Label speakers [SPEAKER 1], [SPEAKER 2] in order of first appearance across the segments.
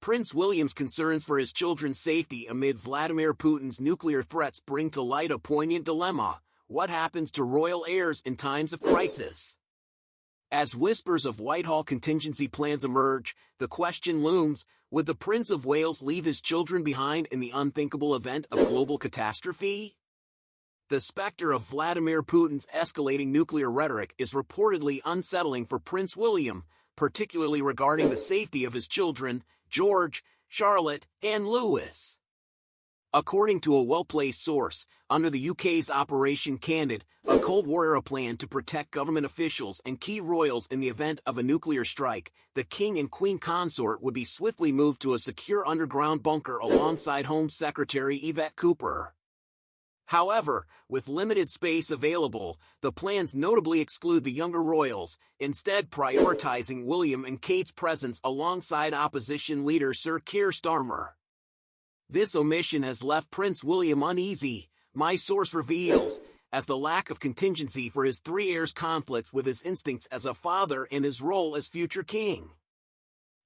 [SPEAKER 1] Prince William's concerns for his children's safety amid Vladimir Putin's nuclear threats bring to light a poignant dilemma: what happens to royal heirs in times of crisis? As whispers of Whitehall contingency plans emerge, the question looms: would the Prince of Wales leave his children behind in the unthinkable event of global catastrophe? The specter of Vladimir Putin's escalating nuclear rhetoric is reportedly unsettling for Prince William, particularly regarding the safety of his children, George, Charlotte, and Louis. According to a well-placed source, under the UK's Operation Candid, a Cold War-era plan to protect government officials and key royals in the event of a nuclear strike, the King and Queen consort would be swiftly moved to a secure underground bunker alongside Home Secretary Yvette Cooper. However, with limited space available, the plans notably exclude the younger royals, instead prioritizing William and Kate's presence alongside opposition leader Sir Keir Starmer. This omission has left Prince William uneasy, my source reveals, as the lack of contingency for his three heirs conflicts with his instincts as a father and his role as future king.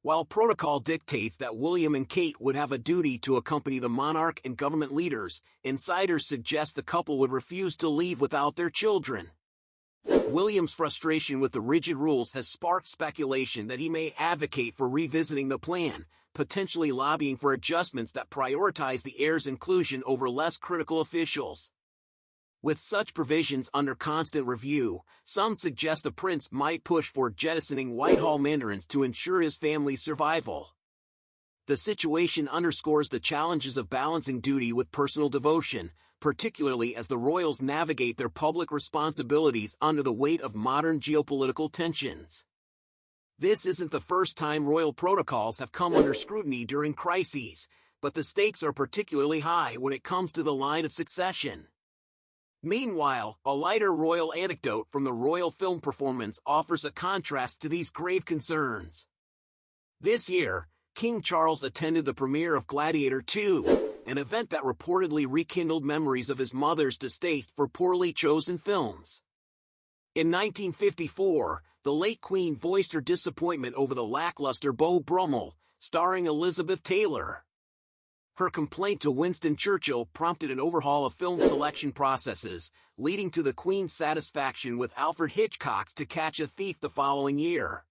[SPEAKER 1] While protocol dictates that William and Kate would have a duty to accompany the monarch and government leaders, insiders suggest the couple would refuse to leave without their children. William's frustration with the rigid rules has sparked speculation that he may advocate for revisiting the plan, potentially lobbying for adjustments that prioritize the heirs' inclusion over less critical officials. With such provisions under constant review, some suggest the prince might push for jettisoning Whitehall mandarins to ensure his family's survival. The situation underscores the challenges of balancing duty with personal devotion, particularly as the royals navigate their public responsibilities under the weight of modern geopolitical tensions. This isn't the first time royal protocols have come under scrutiny during crises, but the stakes are particularly high when it comes to the line of succession. Meanwhile, a lighter royal anecdote from the royal film performance offers a contrast to these grave concerns. This year, King Charles attended the premiere of Gladiator II, an event that reportedly rekindled memories of his mother's distaste for poorly chosen films. In 1954, the late Queen voiced her disappointment over the lackluster Beau Brummel, starring Elizabeth Taylor. Her complaint to Winston Churchill prompted an overhaul of film selection processes, leading to the Queen's satisfaction with Alfred Hitchcock's To Catch a Thief the following year.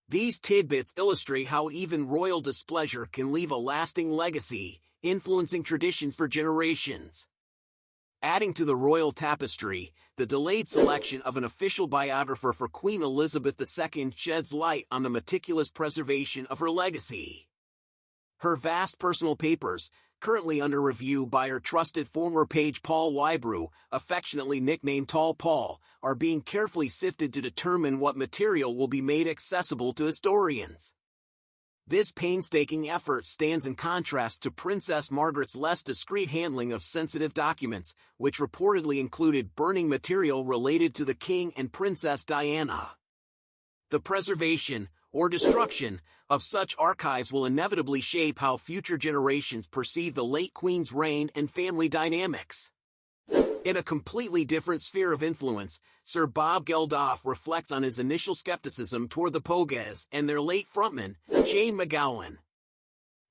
[SPEAKER 1] These tidbits illustrate how even royal displeasure can leave a lasting legacy, influencing traditions for generations. Adding to the royal tapestry, the delayed selection of an official biographer for Queen Elizabeth II sheds light on the meticulous preservation of her legacy. Her vast personal papers, currently under review by her trusted former page Paul Wybrew, affectionately nicknamed Tall Paul, are being carefully sifted to determine what material will be made accessible to historians. This painstaking effort stands in contrast to Princess Margaret's less discreet handling of sensitive documents, which reportedly included burning material related to the King and Princess Diana. The preservation, or destruction, of such archives will inevitably shape how future generations perceive the late Queen's reign and family dynamics. In a completely different sphere of influence, Sir Bob Geldof reflects on his initial skepticism toward the Pogues and their late frontman, Shane MacGowan.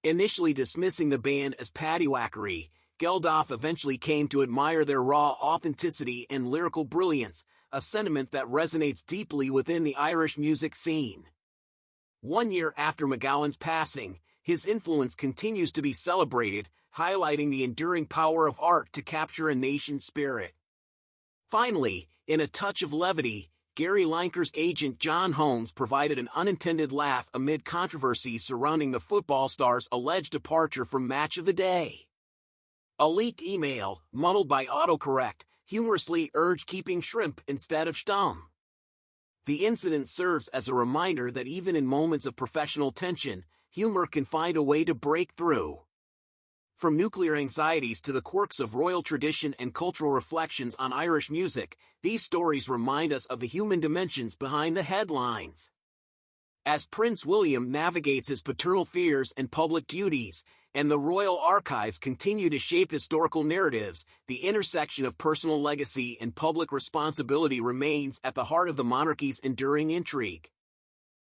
[SPEAKER 1] Initially dismissing the band as paddywhackery, Geldof eventually came to admire their raw authenticity and lyrical brilliance, a sentiment that resonates deeply within the Irish music scene. 1 year after MacGowan's passing, his influence continues to be celebrated, highlighting the enduring power of art to capture a nation's spirit. Finally, in a touch of levity, Gary Lineker's agent John Holmes provided an unintended laugh amid controversy surrounding the football star's alleged departure from Match of the Day. A leaked email, muddled by autocorrect, humorously urged keeping shrimp instead of Stamm. The incident serves as a reminder that even in moments of professional tension, humor can find a way to break through. From nuclear anxieties to the quirks of royal tradition and cultural reflections on Irish music, these stories remind us of the human dimensions behind the headlines. As Prince William navigates his paternal fears and public duties, and the royal archives continue to shape historical narratives, the intersection of personal legacy and public responsibility remains at the heart of the monarchy's enduring intrigue.